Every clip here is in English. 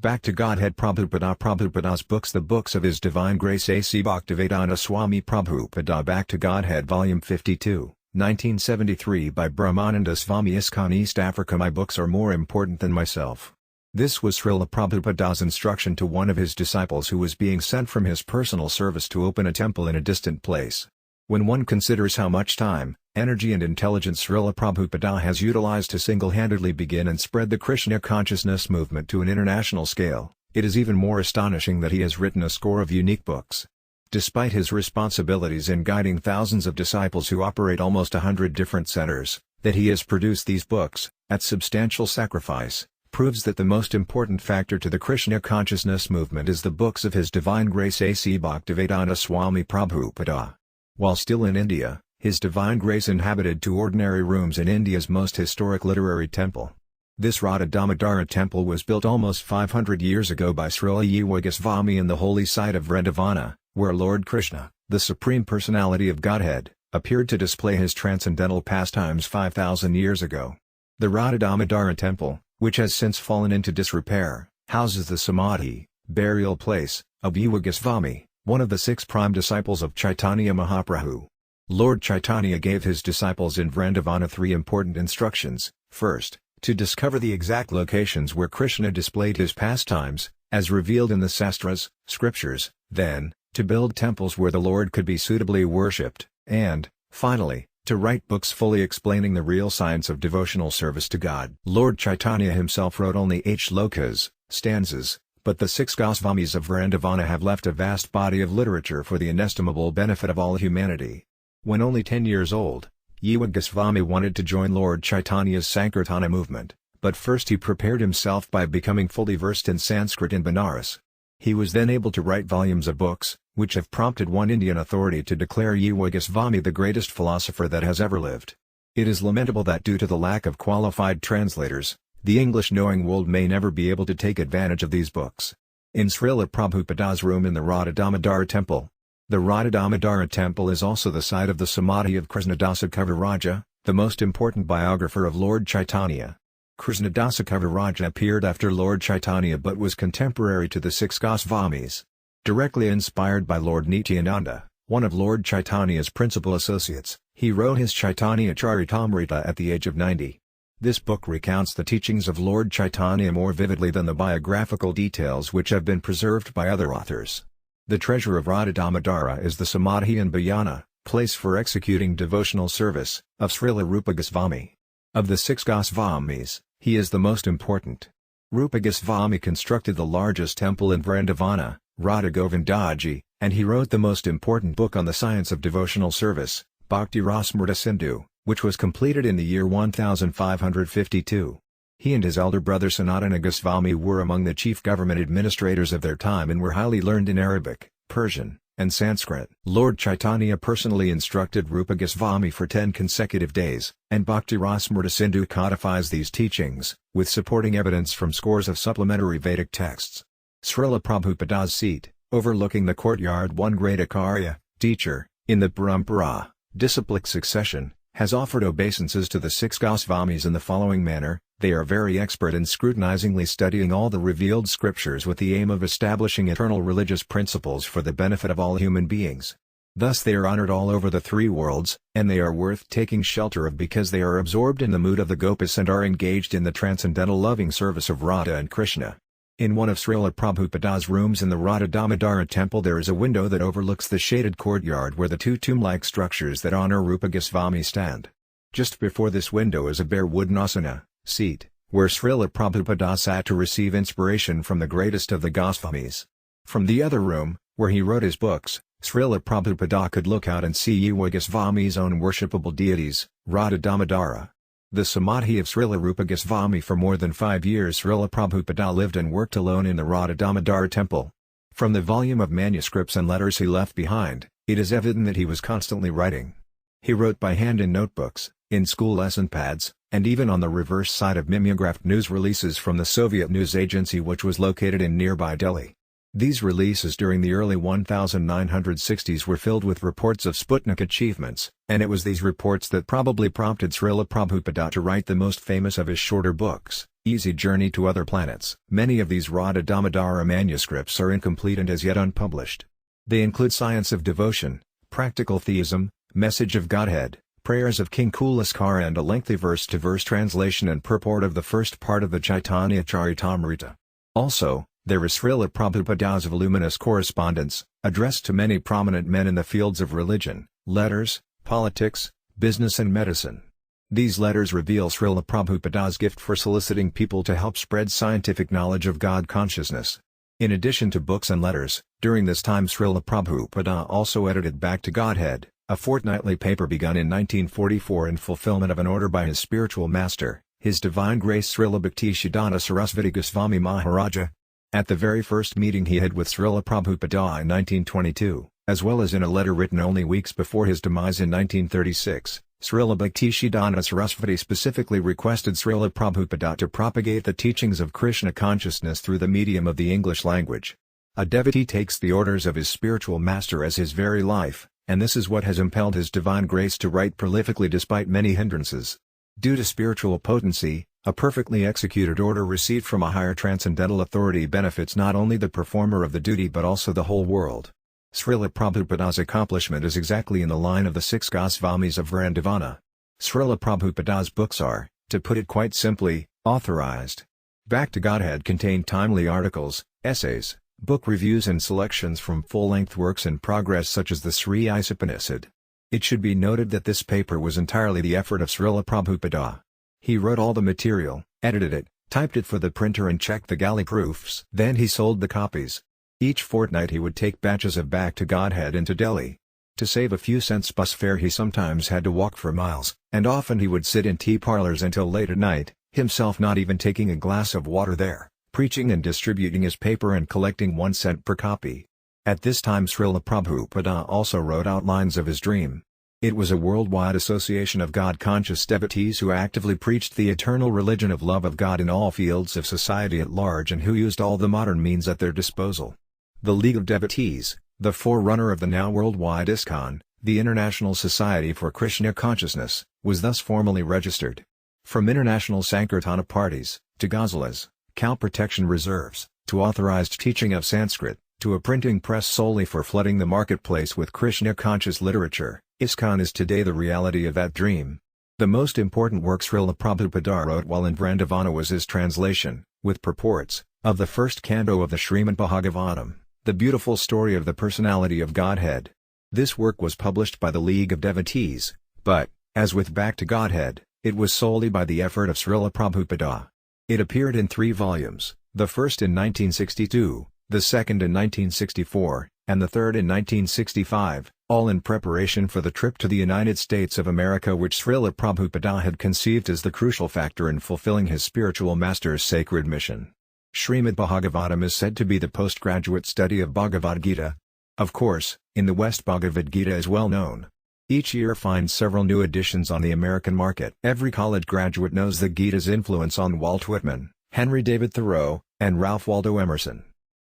Back to Godhead Prabhupada's books. The books of His Divine Grace A.C. Bhaktivedanta Swami Prabhupada. Back to Godhead Volume 52, 1973 by Brahmananda Swami ISKCON East Africa. My books are more important than myself. This was Srila Prabhupada's instruction to one of his disciples who was being sent from his personal service to open a temple in a distant place. When one considers how much time, energy and intelligence Srila Prabhupada has utilized to single-handedly begin and spread the Krishna consciousness movement to an international scale, it is even more astonishing that he has written a score of unique books. Despite his responsibilities in guiding thousands of disciples who operate almost 100 different centers, that he has produced these books, at substantial sacrifice, proves that the most important factor to the Krishna consciousness movement is the books of His Divine Grace A.C. Bhaktivedanta Swami Prabhupada. While still in India, His Divine Grace inhabited 2 ordinary rooms in India's most historic literary temple. This Radha Damodara temple was built almost 500 years ago by Srila Jiva Goswami in the holy site of Vrindavana, where Lord Krishna, the Supreme Personality of Godhead, appeared to display his transcendental pastimes 5,000 years ago. The Radha Damodara temple, which has since fallen into disrepair, houses the samadhi, burial place, of Jiva Goswami, one of the 6 prime disciples of Chaitanya Mahaprabhu. Lord Chaitanya gave his disciples in Vrindavana 3 important instructions: first, to discover the exact locations where Krishna displayed his pastimes, as revealed in the sastras, scriptures; then, to build temples where the Lord could be suitably worshipped; and, finally, to write books fully explaining the real science of devotional service to God. Lord Chaitanya himself wrote only 8 shlokas, stanzas, but the 6 Goswamis of Vrindavana have left a vast body of literature for the inestimable benefit of all humanity. When only 10 years old, Jiva Goswami wanted to join Lord Chaitanya's Sankirtana movement, but first he prepared himself by becoming fully versed in Sanskrit in Benares. He was then able to write volumes of books, which have prompted one Indian authority to declare Jiva Goswami the greatest philosopher that has ever lived. It is lamentable that due to the lack of qualified translators, the English-knowing world may never be able to take advantage of these books. In Srila Prabhupada's room in the Radha Damodara temple. The Radha Damodara temple is also the site of the samadhi of Krishnadasa Kaviraja, the most important biographer of Lord Chaitanya. Krishnadasa Kaviraja appeared after Lord Chaitanya but was contemporary to the 6 Goswamis. Directly inspired by Lord Nityananda, one of Lord Chaitanya's principal associates, he wrote his Chaitanya Charitamrita at the age of 90. This book recounts the teachings of Lord Chaitanya more vividly than the biographical details which have been preserved by other authors. The treasure of Radha Damodara is the Samadhi and Bhajana, place for executing devotional service, of Srila Rupa Goswami. Of the 6 Goswamis, he is the most important. Rupa Goswami constructed the largest temple in Vrindavana, Radha Govindaji, and he wrote the most important book on the science of devotional service, Bhakti Rasamrita Sindhu, which was completed in the year 1552. He and his elder brother Sanatana Goswami were among the chief government administrators of their time and were highly learned in Arabic, Persian, and Sanskrit. Lord Chaitanya personally instructed Rupa Goswami for 10 consecutive days, and Bhakti Rasamrita Sindhu codifies these teachings, with supporting evidence from scores of supplementary Vedic texts. Srila Prabhupada's seat, overlooking the courtyard, one great Acharya, teacher, in the Parampara, disciplic succession, has offered obeisances to the 6 Goswamis in the following manner: they are very expert in scrutinizingly studying all the revealed scriptures with the aim of establishing eternal religious principles for the benefit of all human beings. Thus they are honored all over the 3 worlds, and they are worth taking shelter of because they are absorbed in the mood of the Gopis and are engaged in the transcendental loving service of Radha and Krishna. In one of Srila Prabhupada's rooms in the Radha Damodara temple there is a window that overlooks the shaded courtyard where the 2 tomb-like structures that honor Rupa Goswami stand. Just before this window is a bare wooden asana, seat, where Srila Prabhupada sat to receive inspiration from the greatest of the Goswamis. From the other room, where he wrote his books, Srila Prabhupada could look out and see Jiva Goswami's own worshipable deities, Radha Damodara. The samadhi of Srila Rupa Goswami. For more than 5 years Srila Prabhupada lived and worked alone in the Radha Damodara temple. From the volume of manuscripts and letters he left behind, it is evident that he was constantly writing. He wrote by hand in notebooks, in school lesson pads, and even on the reverse side of mimeographed news releases from the Soviet news agency which was located in nearby Delhi. These releases during the early 1960s were filled with reports of Sputnik achievements, and it was these reports that probably prompted Srila Prabhupada to write the most famous of his shorter books, Easy Journey to Other Planets. Many of these Radha Damodara manuscripts are incomplete and as yet unpublished. They include Science of Devotion, Practical Theism, Message of Godhead, Prayers of King Kulaskar and a lengthy verse-to-verse translation and purport of the first part of the Chaitanya Charitamrita. Also, there is Srila Prabhupada's voluminous correspondence, addressed to many prominent men in the fields of religion, letters, politics, business and medicine. These letters reveal Srila Prabhupada's gift for soliciting people to help spread scientific knowledge of God consciousness. In addition to books and letters, during this time Srila Prabhupada also edited Back to Godhead, a fortnightly paper begun in 1944 in fulfillment of an order by his spiritual master, His Divine Grace Srila Bhaktivedanta Sarasvati Goswami Maharaja. At the very first meeting he had with Srila Prabhupada in 1922, as well as in a letter written only weeks before his demise in 1936, Srila Bhaktivedanta Sarasvati specifically requested Srila Prabhupada to propagate the teachings of Krishna consciousness through the medium of the English language. A devotee takes the orders of his spiritual master as his very life, and this is what has impelled His Divine Grace to write prolifically despite many hindrances. Due to spiritual potency, a perfectly executed order received from a higher transcendental authority benefits not only the performer of the duty but also the whole world. Srila Prabhupada's accomplishment is exactly in the line of the 6 Goswamis of Vrindavana. Srila Prabhupada's books are, to put it quite simply, authorized. Back to Godhead contained timely articles, essays, book reviews and selections from full-length works in progress such as the Sri Isapanishad. It should be noted that this paper was entirely the effort of Srila Prabhupada. He wrote all the material, edited it, typed it for the printer and checked the galley proofs. Then he sold the copies. Each fortnight he would take batches of Back to Godhead into Delhi. To save a few cents bus fare he sometimes had to walk for miles, and often he would sit in tea parlors until late at night, himself not even taking a glass of water there, preaching and distributing his paper and collecting 1 cent per copy. At this time Srila Prabhupada also wrote outlines of his dream. It was a worldwide association of God-conscious devotees who actively preached the eternal religion of love of God in all fields of society at large and who used all the modern means at their disposal. The League of Devotees, the forerunner of the now worldwide ISKCON, the International Society for Krishna Consciousness, was thus formally registered. From international Sankirtana parties, to Ghazalas, cow protection reserves, to authorized teaching of Sanskrit, to a printing press solely for flooding the marketplace with Krishna-conscious literature, ISKCON is today the reality of that dream. The most important work Srila Prabhupada wrote while in Vrindavana was his translation, with purports, of the first canto of the Srimad Bhagavatam, the beautiful story of the personality of Godhead. This work was published by the League of Devotees, but, as with Back to Godhead, it was solely by the effort of Srila Prabhupada. It appeared in 3 volumes, the first in 1962, the second in 1964, and the third in 1965, all in preparation for the trip to the United States of America which Srila Prabhupada had conceived as the crucial factor in fulfilling his spiritual master's sacred mission. Srimad Bhagavatam is said to be the postgraduate study of Bhagavad Gita. Of course, in the West Bhagavad Gita is well known. Each year finds several new editions on the American market. Every college graduate knows the Gita's influence on Walt Whitman, Henry David Thoreau, and Ralph Waldo Emerson.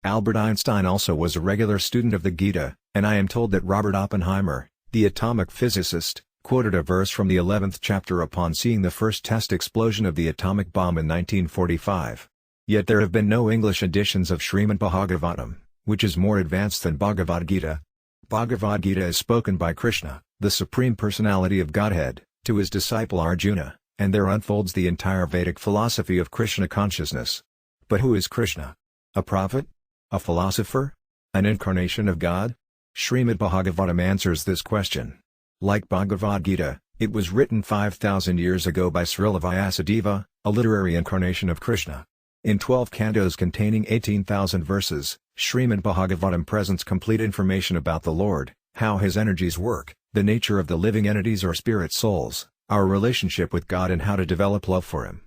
Albert Einstein also was a regular student of the Gita, and I am told that Robert Oppenheimer, the atomic physicist, quoted a verse from the 11th chapter upon seeing the first test explosion of the atomic bomb in 1945. Yet there have been no English editions of Srimad Bhagavatam, which is more advanced than Bhagavad Gita. Bhagavad Gita is spoken by Krishna, the Supreme Personality of Godhead, to his disciple Arjuna, and there unfolds the entire Vedic philosophy of Krishna consciousness. But who is Krishna? A prophet? A philosopher? An incarnation of God? Srimad Bhagavatam answers this question. Like Bhagavad Gita, it was written 5,000 years ago by Srila Vyasadeva, a literary incarnation of Krishna. In 12 cantos containing 18,000 verses, Srimad Bhagavatam presents complete information about the Lord, how his energies work, the nature of the living entities or spirit souls, our relationship with God and how to develop love for him.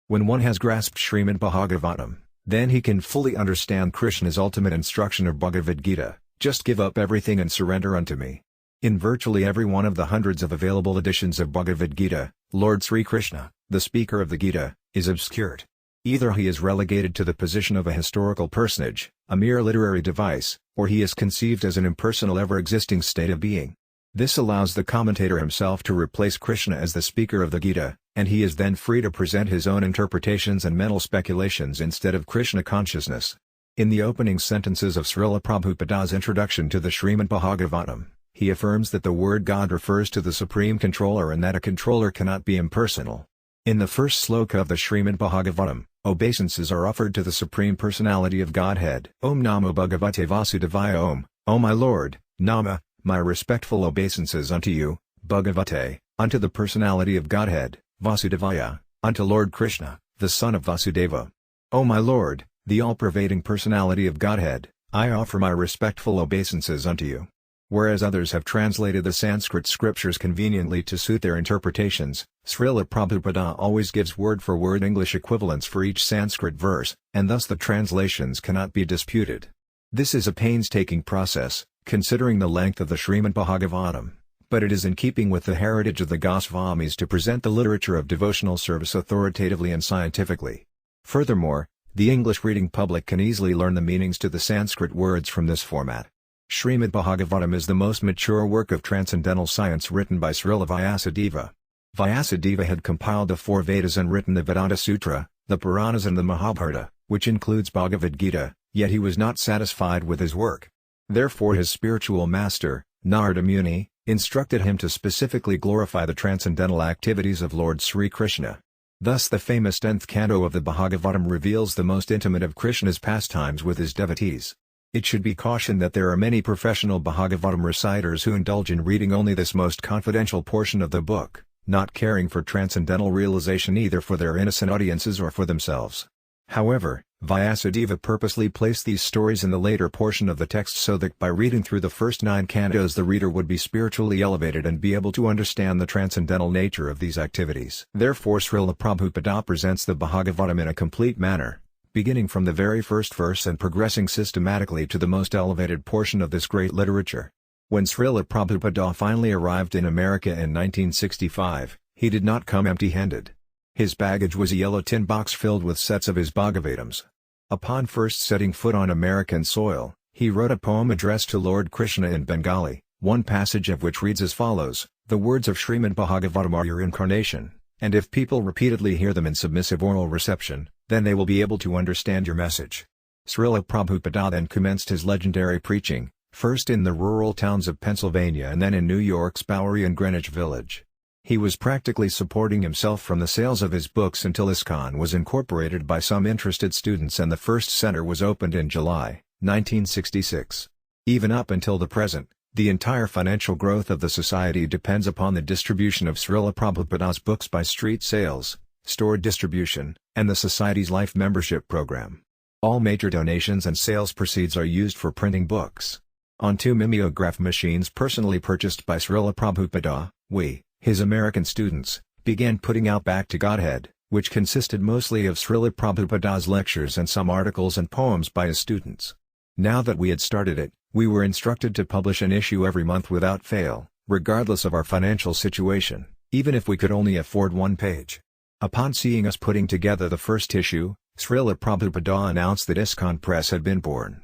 When one has grasped Srimad Bhagavatam, then he can fully understand Krishna's ultimate instruction of Bhagavad Gita, just give up everything and surrender unto me. In virtually every one of the hundreds of available editions of Bhagavad Gita, Lord Sri Krishna, the speaker of the Gita, is obscured. Either he is relegated to the position of a historical personage, a mere literary device, or he is conceived as an impersonal ever-existing state of being. This allows the commentator himself to replace Krishna as the speaker of the Gita, and he is then free to present his own interpretations and mental speculations instead of Krishna consciousness. In the opening sentences of Srila Prabhupada's introduction to the Srimad Bhagavatam, he affirms that the word God refers to the Supreme Controller and that a controller cannot be impersonal. In the first sloka of the Srimad Bhagavatam, obeisances are offered to the Supreme Personality of Godhead. Om Namo Bhagavate Vasudevaya Om, O my Lord, Nama, my respectful obeisances unto you, Bhagavate, unto the Personality of Godhead, Vasudevaya, unto Lord Krishna, the son of Vasudeva. O my Lord, the all-pervading Personality of Godhead, I offer my respectful obeisances unto you. Whereas others have translated the Sanskrit scriptures conveniently to suit their interpretations, Srila Prabhupada always gives word-for-word English equivalents for each Sanskrit verse, and thus the translations cannot be disputed. This is a painstaking process, considering the length of the Srimad Bhagavatam, but it is in keeping with the heritage of the Goswamis to present the literature of devotional service authoritatively and scientifically. Furthermore, the English-reading public can easily learn the meanings to the Sanskrit words from this format. Srimad Bhagavatam is the most mature work of transcendental science written by Srila Vyasadeva. Vyasadeva had compiled the 4 Vedas and written the Vedanta Sutra, the Puranas and the Mahabharata, which includes Bhagavad Gita, yet he was not satisfied with his work. Therefore his spiritual master, Narada Muni, instructed him to specifically glorify the transcendental activities of Lord Sri Krishna. Thus the famous 10th canto of the Bhagavatam reveals the most intimate of Krishna's pastimes with his devotees. It should be cautioned that there are many professional Bhagavatam reciters who indulge in reading only this most confidential portion of the book, not caring for transcendental realization either for their innocent audiences or for themselves. However, Vyasadeva purposely placed these stories in the later portion of the text so that by reading through the first 9 cantos the reader would be spiritually elevated and be able to understand the transcendental nature of these activities. Therefore Srila Prabhupada presents the Bhagavatam in a complete manner, beginning from the very first verse and progressing systematically to the most elevated portion of this great literature. When Srila Prabhupada finally arrived in America in 1965, he did not come empty-handed. His baggage was a yellow tin box filled with sets of his Bhagavatams. Upon first setting foot on American soil, he wrote a poem addressed to Lord Krishna in Bengali, one passage of which reads as follows: "The words of Srimad Bhagavatam are your incarnation, and if people repeatedly hear them in submissive oral reception, then they will be able to understand your message." Srila Prabhupada then commenced his legendary preaching, first in the rural towns of Pennsylvania and then in New York's Bowery and Greenwich Village. He was practically supporting himself from the sales of his books until ISKCON was incorporated by some interested students and the first center was opened in July, 1966. Even up until the present, the entire financial growth of the society depends upon the distribution of Srila Prabhupada's books by street sales, store distribution, and the society's life membership program. All major donations and sales proceeds are used for printing books. On 2 mimeograph machines personally purchased by Srila Prabhupada, we, his American students, began putting out Back to Godhead, which consisted mostly of Srila Prabhupada's lectures and some articles and poems by his students. Now that we had started it, we were instructed to publish an issue every month without fail, regardless of our financial situation, even if we could only afford 1 page. Upon seeing us putting together the first issue, Srila Prabhupada announced that ISKCON Press had been born.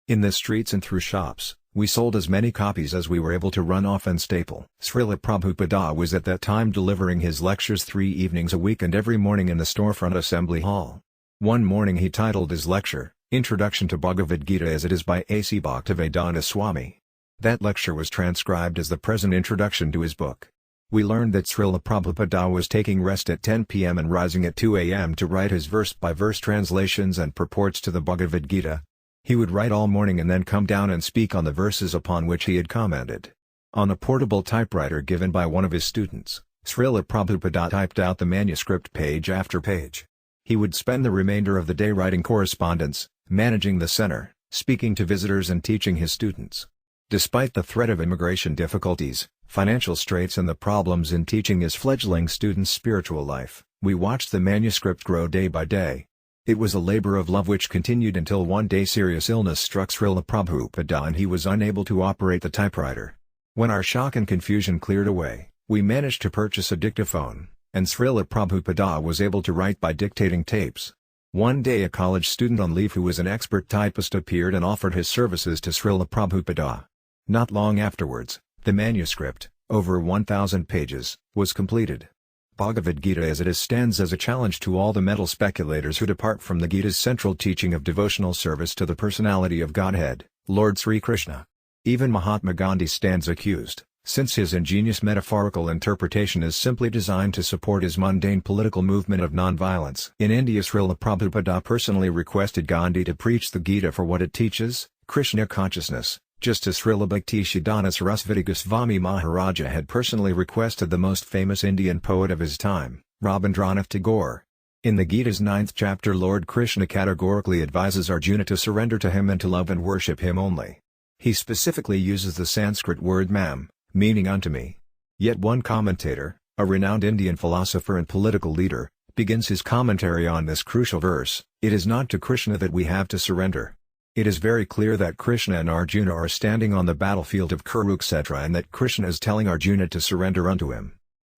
In the streets and through shops, we sold as many copies as we were able to run off and staple. Srila Prabhupada was at that time delivering his lectures 3 evenings a week and every morning in the storefront assembly hall. One morning he titled his lecture, Introduction to Bhagavad Gita as it is by A.C. Bhaktivedanta Swami. That lecture was transcribed as the present introduction to his book. We learned that Srila Prabhupada was taking rest at 10 p.m. and rising at 2 a.m. to write his verse-by-verse translations and purports to the Bhagavad Gita. He would write all morning and then come down and speak on the verses upon which he had commented. On a portable typewriter given by one of his students, Srila Prabhupada typed out the manuscript page after page. He would spend the remainder of the day writing correspondence, managing the center, speaking to visitors and teaching his students. Despite the threat of immigration difficulties, financial straits and the problems in teaching his fledgling students' spiritual life, we watched the manuscript grow day by day. It was a labor of love which continued until one day serious illness struck Srila Prabhupada and he was unable to operate the typewriter. When our shock and confusion cleared away, we managed to purchase a dictaphone, and Srila Prabhupada was able to write by dictating tapes. One day a college student on leave who was an expert typist appeared and offered his services to Srila Prabhupada. Not long afterwards, The manuscript, over 1,000 pages, was completed. Bhagavad Gita as it is stands as a challenge to all the mental speculators who depart from the Gita's central teaching of devotional service to the personality of Godhead, Lord Sri Krishna. Even Mahatma Gandhi stands accused, since his ingenious metaphorical interpretation is simply designed to support his mundane political movement of non-violence. In India, Srila Prabhupada personally requested Gandhi to preach the Gita for what it teaches, Krishna consciousness, just as Srila Bhaktivedanta Swami Maharaja had personally requested the most famous Indian poet of his time, Rabindranath Tagore. In the Gita's 9th chapter, Lord Krishna categorically advises Arjuna to surrender to him and to love and worship him only. He specifically uses the Sanskrit word mam, meaning unto me. Yet one commentator, a renowned Indian philosopher and political leader, begins his commentary on this crucial verse, "It is not to Krishna that we have to surrender." It is very clear that Krishna and Arjuna are standing on the battlefield of Kurukshetra and that Krishna is telling Arjuna to surrender unto him.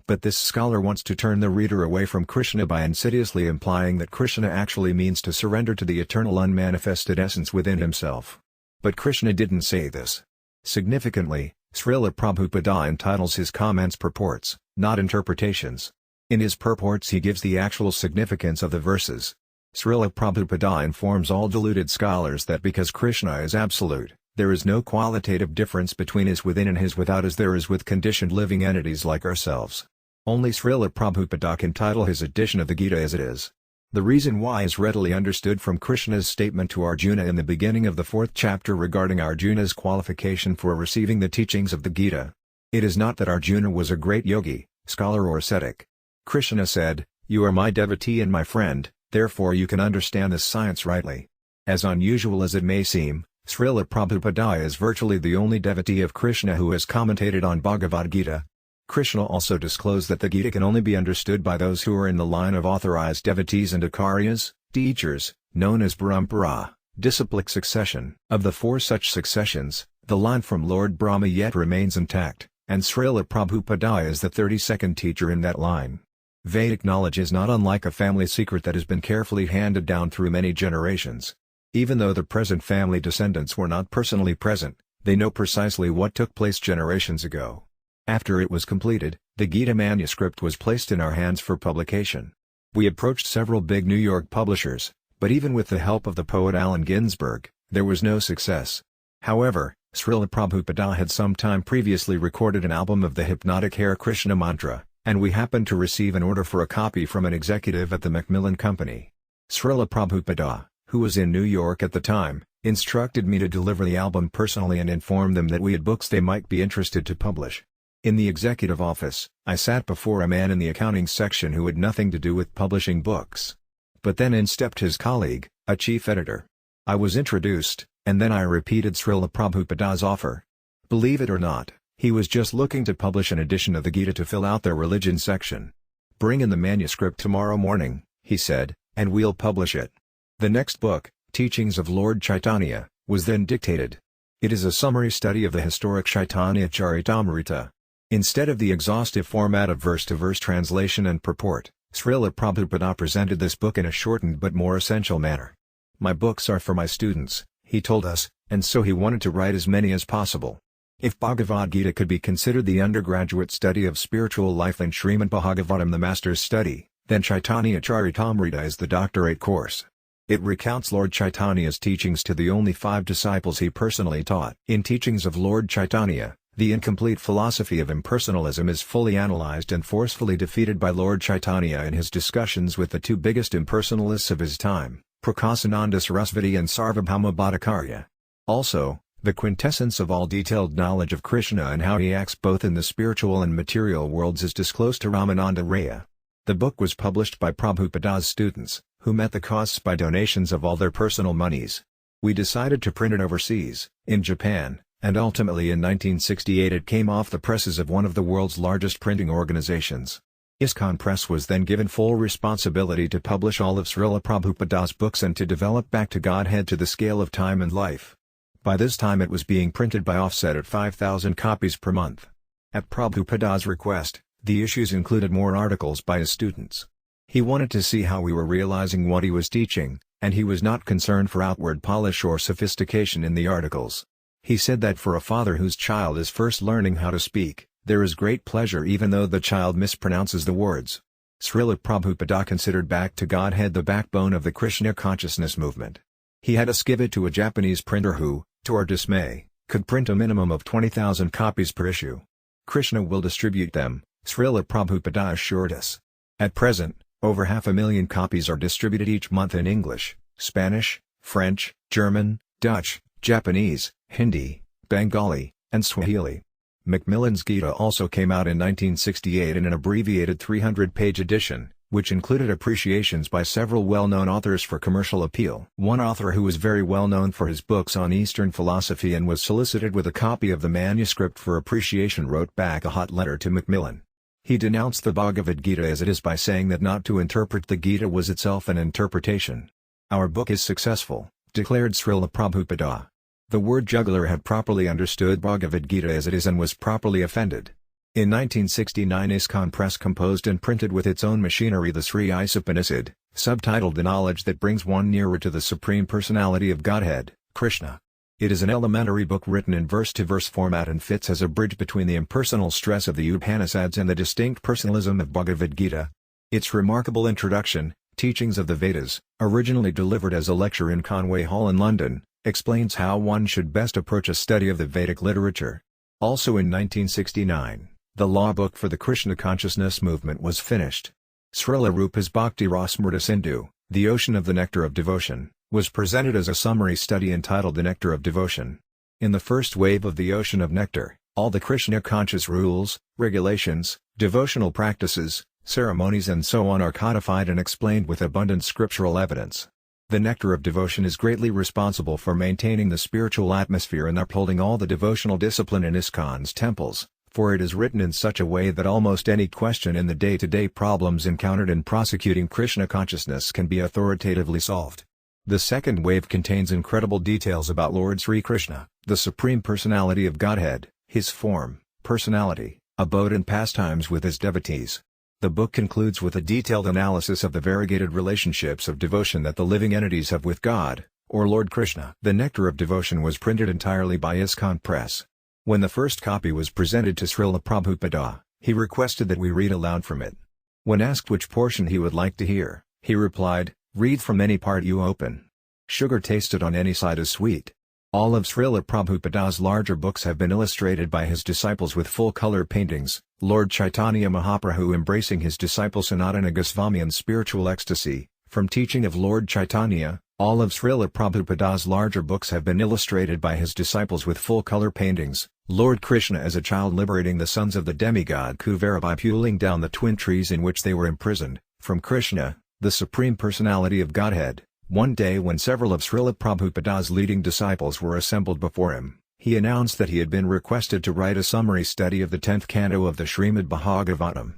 But this scholar wants to turn the reader away from Krishna by insidiously implying that Krishna actually means to surrender to the eternal unmanifested essence within himself. But Krishna didn't say this. Significantly, Srila Prabhupada entitles his comments purports, not interpretations. In his purports he gives the actual significance of the verses. Srila Prabhupada informs all deluded scholars that because Krishna is absolute, there is no qualitative difference between his within and his without as there is with conditioned living entities like ourselves. Only Srila Prabhupada can title his edition of the Gita as it is. The reason why is readily understood from Krishna's statement to Arjuna in the beginning of the 4th chapter regarding Arjuna's qualification for receiving the teachings of the Gita. It is not that Arjuna was a great yogi, scholar or ascetic. Krishna said, "You are my devotee and my friend, therefore you can understand this science rightly." As unusual as it may seem, Srila Prabhupada is virtually the only devotee of Krishna who has commentated on Bhagavad Gita. Krishna also disclosed that the Gita can only be understood by those who are in the line of authorized devotees and acharyas, teachers, known as parampara, disciplic succession. Of the 4 such successions, the line from Lord Brahma yet remains intact, and Srila Prabhupada is the 32nd teacher in that line. Vedic knowledge is not unlike a family secret that has been carefully handed down through many generations. Even though the present family descendants were not personally present, they know precisely what took place generations ago. After it was completed, the Gita manuscript was placed in our hands for publication. We approached several big New York publishers, but even with the help of the poet Allen Ginsberg, there was no success. However, Srila Prabhupada had some time previously recorded an album of the hypnotic Hare Krishna mantra, and we happened to receive an order for a copy from an executive at the Macmillan Company. Srila Prabhupada, who was in New York at the time, instructed me to deliver the album personally and inform them that we had books they might be interested to publish. In the executive office, I sat before a man in the accounting section who had nothing to do with publishing books. But then in stepped his colleague, a chief editor. I was introduced, and then I repeated Srila Prabhupada's offer. Believe it or not, he was just looking to publish an edition of the Gita to fill out their religion section. "Bring in the manuscript tomorrow morning," he said, "and we'll publish it." The next book, Teachings of Lord Chaitanya, was then dictated. It is a summary study of the historic Chaitanya Charitamrita. Instead of the exhaustive format of verse-to-verse translation and purport, Srila Prabhupada presented this book in a shortened but more essential manner. "My books are for my students," he told us, and so he wanted to write as many as possible. If Bhagavad Gita could be considered the undergraduate study of spiritual life and Srimad Bhagavatam the master's study, then Chaitanya Charitamrita is the doctorate course. It recounts Lord Chaitanya's teachings to the only 5 disciples he personally taught. In Teachings of Lord Chaitanya, the incomplete philosophy of impersonalism is fully analyzed and forcefully defeated by Lord Chaitanya in his discussions with the 2 biggest impersonalists of his time, Prakasananda Sarasvati and Sarvabhauma Bhattacharya. Also, the quintessence of all detailed knowledge of Krishna and how he acts both in the spiritual and material worlds is disclosed to Ramananda Raya. The book was published by Prabhupada's students, who met the costs by donations of all their personal monies. We decided to print it overseas, in Japan, and ultimately in 1968 it came off the presses of one of the world's largest printing organizations. ISKCON Press was then given full responsibility to publish all of Srila Prabhupada's books and to develop Back to Godhead to the scale of time and life. By this time it was being printed by offset at 5,000 copies per month. At Prabhupada's request, the issues included more articles by his students. He wanted to see how we were realizing what he was teaching, and he was not concerned for outward polish or sophistication in the articles. He said that for a father whose child is first learning how to speak, there is great pleasure even though the child mispronounces the words. Srila Prabhupada considered Back to Godhead the backbone of the Krishna consciousness movement. He had us give it to a Japanese printer who, to our dismay, could print a minimum of 20,000 copies per issue. Krishna will distribute them, Srila Prabhupada assured us. At present, over 500,000 copies are distributed each month in English, Spanish, French, German, Dutch, Japanese, Hindi, Bengali, and Swahili. Macmillan's Gita also came out in 1968 in an abbreviated 300-page edition, which included appreciations by several well-known authors for commercial appeal. One author who was very well known for his books on Eastern philosophy and was solicited with a copy of the manuscript for appreciation wrote back a hot letter to Macmillan. He denounced the Bhagavad Gita as it is by saying that not to interpret the Gita was itself an interpretation. Our book is successful, declared Srila Prabhupada. The word juggler had properly understood Bhagavad Gita as it is and was properly offended. In 1969 ISKCON Press composed and printed with its own machinery the Sri Isopanishad, subtitled The Knowledge That Brings One Nearer to the Supreme Personality of Godhead, Krishna. It is an elementary book written in verse-to-verse format and fits as a bridge between the impersonal stress of the Upanishads and the distinct personalism of Bhagavad Gita. Its remarkable introduction, Teachings of the Vedas, originally delivered as a lecture in Conway Hall in London, explains how one should best approach a study of the Vedic literature. Also in 1969, the law book for the Krishna consciousness movement was finished. Srila Rupa's Bhakti Rasamrita Sindhu, The Ocean of the Nectar of Devotion, was presented as a summary study entitled The Nectar of Devotion. In the first wave of the Ocean of Nectar, all the Krishna conscious rules, regulations, devotional practices, ceremonies and so on are codified and explained with abundant scriptural evidence. The Nectar of Devotion is greatly responsible for maintaining the spiritual atmosphere and upholding all the devotional discipline in ISKCON's temples, for it is written in such a way that almost any question in the day-to-day problems encountered in prosecuting Krishna consciousness can be authoritatively solved. The second wave contains incredible details about Lord Sri Krishna, the Supreme Personality of Godhead, his form, personality, abode and pastimes with his devotees. The book concludes with a detailed analysis of the variegated relationships of devotion that the living entities have with God, or Lord Krishna. The Nectar of Devotion was printed entirely by ISKCON Press. When the first copy was presented to Srila Prabhupada, he requested that we read aloud from it. When asked which portion he would like to hear, he replied, "Read from any part you open. Sugar tasted on any side is sweet." All of Srila Prabhupada's larger books have been illustrated by his disciples with full-color paintings. Lord Chaitanya Mahaprabhu embracing his disciple Sanatana Goswami in spiritual ecstasy. From Teaching of Lord Chaitanya, all of Srila Prabhupada's larger books have been illustrated by his disciples with full-color paintings. Lord Krishna as a child liberating the sons of the demigod Kuvera by pulling down the twin trees in which they were imprisoned. From Krishna, the Supreme Personality of Godhead. One day when several of Srila Prabhupada's leading disciples were assembled before him, he announced that he had been requested to write a summary study of the 10th canto of the Srimad Bhagavatam.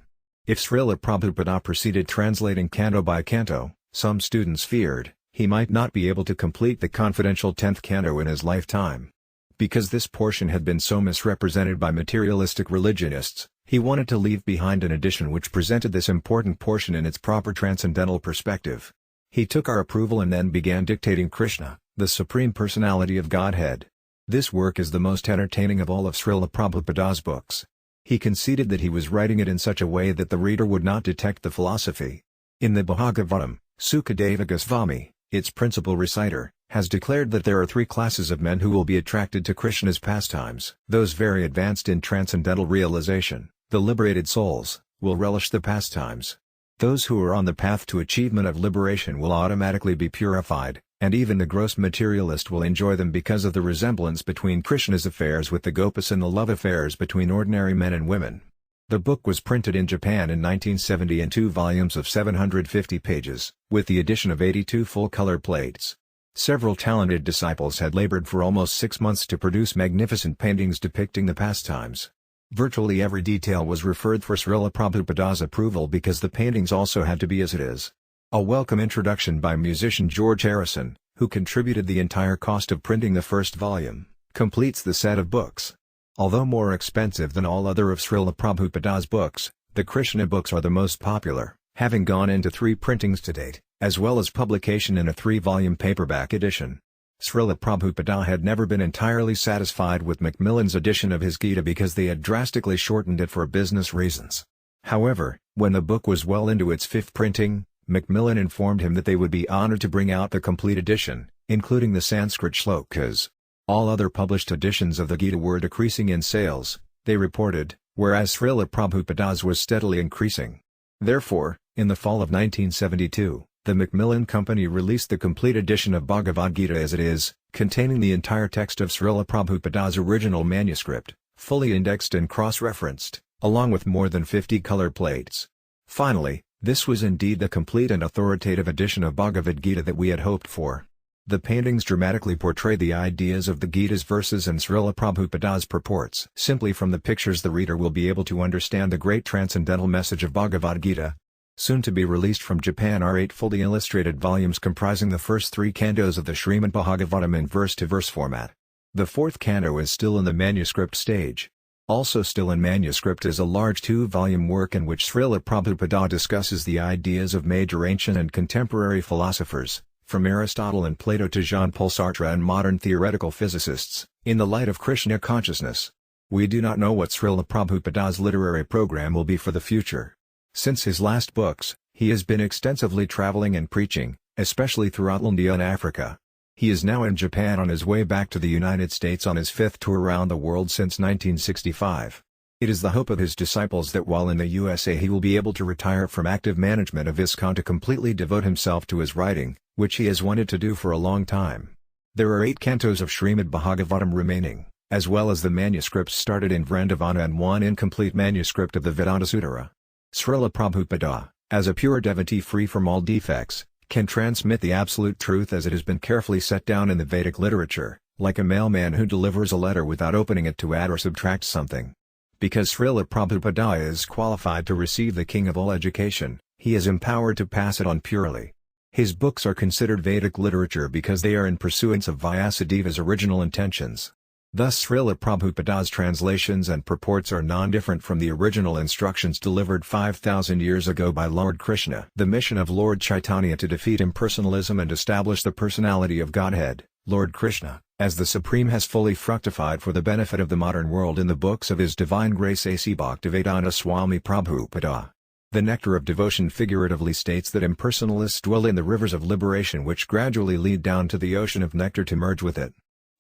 If Srila Prabhupada proceeded translating canto by canto, some students feared he might not be able to complete the confidential 10th canto in his lifetime. Because this portion had been so misrepresented by materialistic religionists, he wanted to leave behind an edition which presented this important portion in its proper transcendental perspective. He took our approval and then began dictating Krishna, the Supreme Personality of Godhead. This work is the most entertaining of all of Srila Prabhupada's books. He conceded that he was writing it in such a way that the reader would not detect the philosophy. In the Bhagavatam, Sukadeva Goswami, its principal reciter, has declared that there are three classes of men who will be attracted to Krishna's pastimes. Those very advanced in transcendental realization, the liberated souls, will relish the pastimes. Those who are on the path to achievement of liberation will automatically be purified, and even the gross materialist will enjoy them because of the resemblance between Krishna's affairs with the Gopas and the love affairs between ordinary men and women. The book was printed in Japan in 1970 in 2 volumes of 750 pages, with the addition of 82 full-color plates. Several talented disciples had labored for almost 6 months to produce magnificent paintings depicting the pastimes. Virtually every detail was referred for Srila Prabhupada's approval because the paintings also had to be as it is. A welcome introduction by musician George Harrison, who contributed the entire cost of printing the first volume, completes the set of books. Although more expensive than all other of Srila Prabhupada's books, the Krishna books are the most popular, having gone into 3 printings to date, as well as publication in a 3-volume paperback edition. Srila Prabhupada had never been entirely satisfied with Macmillan's edition of his Gita because they had drastically shortened it for business reasons. However, when the book was well into its fifth printing, Macmillan informed him that they would be honored to bring out the complete edition, including the Sanskrit shlokas. All other published editions of the Gita were decreasing in sales, they reported, whereas Srila Prabhupada's was steadily increasing. Therefore, in the fall of 1972, the Macmillan Company released the complete edition of Bhagavad Gita as it is, containing the entire text of Srila Prabhupada's original manuscript, fully indexed and cross-referenced, along with more than 50 color plates. Finally, this was indeed the complete and authoritative edition of Bhagavad Gita that we had hoped for. The paintings dramatically portray the ideas of the Gita's verses and Srila Prabhupada's purports. Simply from the pictures the reader will be able to understand the great transcendental message of Bhagavad Gita. Soon to be released from Japan are 8 fully illustrated volumes comprising the first 3 cantos of the Srimad Bhagavatam in verse-to-verse format. The 4th canto is still in the manuscript stage. Also still in manuscript is a large 2-volume work in which Srila Prabhupada discusses the ideas of major ancient and contemporary philosophers, from Aristotle and Plato to Jean-Paul Sartre and modern theoretical physicists, in the light of Krishna consciousness. We do not know what Srila Prabhupada's literary program will be for the future. Since his last books, he has been extensively traveling and preaching, especially throughout India and Africa. He is now in Japan on his way back to the United States on his 5th tour around the world since 1965. It is the hope of his disciples that while in the USA he will be able to retire from active management of ISKCON to completely devote himself to his writing, which he has wanted to do for a long time. There are 8 cantos of Srimad Bhagavatam remaining, as well as the manuscripts started in Vrindavana and 1 incomplete manuscript of the Vedanta Sutara. Srila Prabhupada, as a pure devotee free from all defects, can transmit the absolute truth as it has been carefully set down in the Vedic literature, like a mailman who delivers a letter without opening it to add or subtract something. Because Srila Prabhupada is qualified to receive the king of all education, he is empowered to pass it on purely. His books are considered Vedic literature because they are in pursuance of Vyasadeva's original intentions. Thus Srila Prabhupada's translations and purports are non-different from the original instructions delivered 5,000 years ago by Lord Krishna. The mission of Lord Chaitanya to defeat impersonalism and establish the personality of Godhead, Lord Krishna, as the Supreme has fully fructified for the benefit of the modern world in the books of His Divine Grace A.C. Bhaktivedanta Swami Prabhupada. The Nectar of Devotion figuratively states that impersonalists dwell in the rivers of liberation which gradually lead down to the ocean of nectar to merge with it.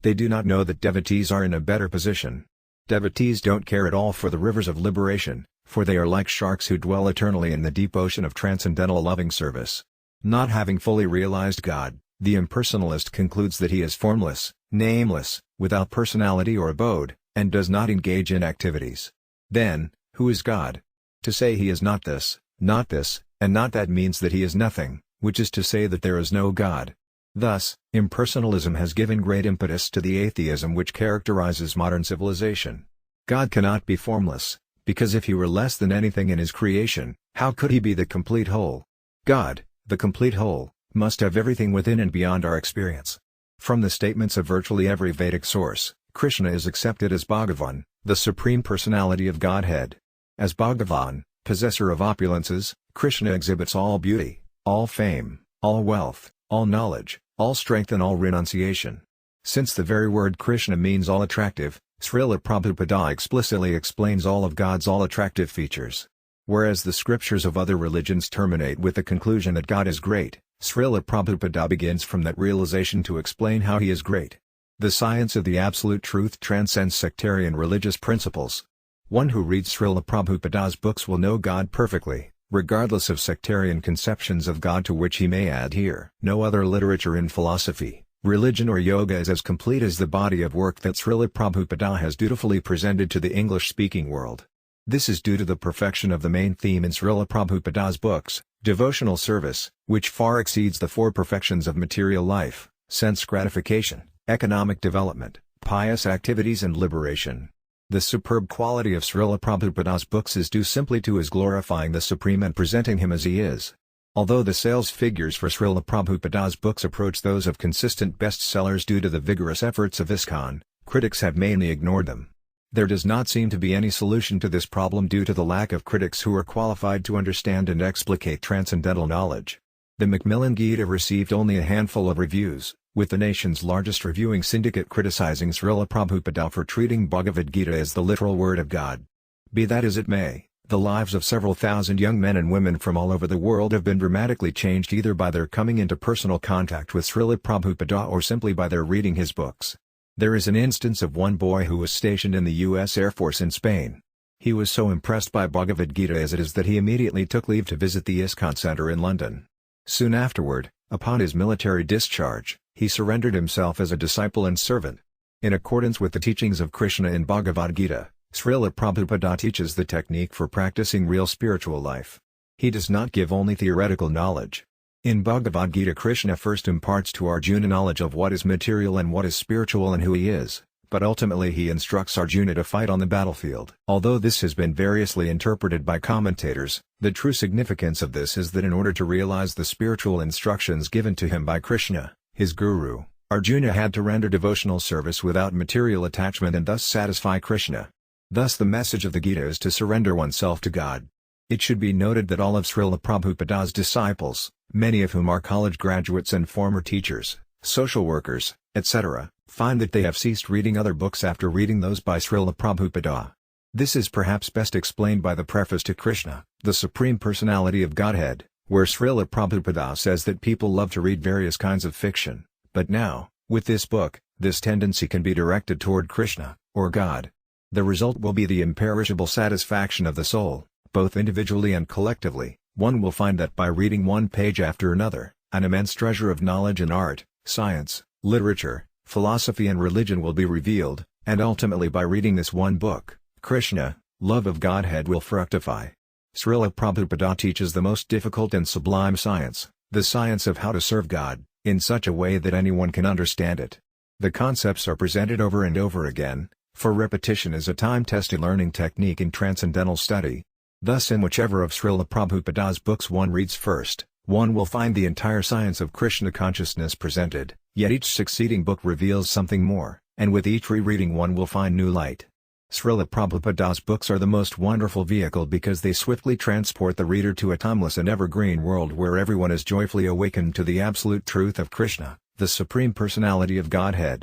They do not know that devotees are in a better position. Devotees don't care at all for the rivers of liberation, for they are like sharks who dwell eternally in the deep ocean of transcendental loving service. Not having fully realized God, the impersonalist concludes that he is formless, nameless, without personality or abode, and does not engage in activities. Then, who is God? To say he is not this, and not that means that he is nothing, which is to say that there is no God. Thus, impersonalism has given great impetus to the atheism which characterizes modern civilization. God cannot be formless, because if he were less than anything in his creation, how could he be the complete whole? God, the complete whole, must have everything within and beyond our experience. From the statements of virtually every Vedic source, Krishna is accepted as Bhagavan, the Supreme Personality of Godhead. As Bhagavan, possessor of opulences, Krishna exhibits all beauty, all fame, all wealth, all knowledge, all strength and all renunciation. Since the very word Krishna means all attractive, Srila Prabhupada explicitly explains all of God's all attractive features. Whereas the scriptures of other religions terminate with the conclusion that God is great, Srila Prabhupada begins from that realization to explain how he is great. The science of the absolute truth transcends sectarian religious principles. One who reads Srila Prabhupada's books will know God perfectly, regardless of sectarian conceptions of God to which he may adhere. No other literature in philosophy, religion or yoga is as complete as the body of work that Srila Prabhupada has dutifully presented to the English-speaking world. This is due to the perfection of the main theme in Srila Prabhupada's books, devotional service, which far exceeds the 4 perfections of material life, sense gratification, economic development, pious activities and liberation. The superb quality of Srila Prabhupada's books is due simply to his glorifying the Supreme and presenting him as he is. Although the sales figures for Srila Prabhupada's books approach those of consistent bestsellers due to the vigorous efforts of ISKCON, critics have mainly ignored them. There does not seem to be any solution to this problem due to the lack of critics who are qualified to understand and explicate transcendental knowledge. The Macmillan Gita received only a handful of reviews, with the nation's largest reviewing syndicate criticizing Srila Prabhupada for treating Bhagavad Gita as the literal word of God. Be that as it may, the lives of several thousand young men and women from all over the world have been dramatically changed either by their coming into personal contact with Srila Prabhupada or simply by their reading his books. There is an instance of one boy who was stationed in the U.S. Air Force in Spain. He was so impressed by Bhagavad Gita as it is that he immediately took leave to visit the ISKCON Center in London. Soon afterward, upon his military discharge, he surrendered himself as a disciple and servant. In accordance with the teachings of Krishna in Bhagavad Gita, Srila Prabhupada teaches the technique for practicing real spiritual life. He does not give only theoretical knowledge. In Bhagavad Gita, Krishna first imparts to Arjuna knowledge of what is material and what is spiritual and who he is, but ultimately he instructs Arjuna to fight on the battlefield. Although this has been variously interpreted by commentators, the true significance of this is that in order to realize the spiritual instructions given to him by Krishna, his guru, Arjuna had to render devotional service without material attachment and thus satisfy Krishna. Thus the message of the Gita is to surrender oneself to God. It should be noted that all of Srila Prabhupada's disciples, many of whom are college graduates and former teachers, social workers, etc., find that they have ceased reading other books after reading those by Srila Prabhupada. This is perhaps best explained by the preface to Krishna, the Supreme Personality of Godhead, where Srila Prabhupada says that people love to read various kinds of fiction, but now, with this book, this tendency can be directed toward Krishna, or God. The result will be the imperishable satisfaction of the soul, both individually and collectively. One will find that by reading one page after another, an immense treasure of knowledge in art, science, literature, philosophy and religion will be revealed, and ultimately by reading this one book, Krishna, love of Godhead will fructify. Srila Prabhupada teaches the most difficult and sublime science, the science of how to serve God, in such a way that anyone can understand it. The concepts are presented over and over again, for repetition is a time-tested learning technique in transcendental study. Thus in whichever of Srila Prabhupada's books one reads first, one will find the entire science of Krishna consciousness presented, yet each succeeding book reveals something more, and with each rereading one will find new light. Srila Prabhupada's books are the most wonderful vehicle because they swiftly transport the reader to a timeless and evergreen world where everyone is joyfully awakened to the absolute truth of Krishna, the Supreme Personality of Godhead.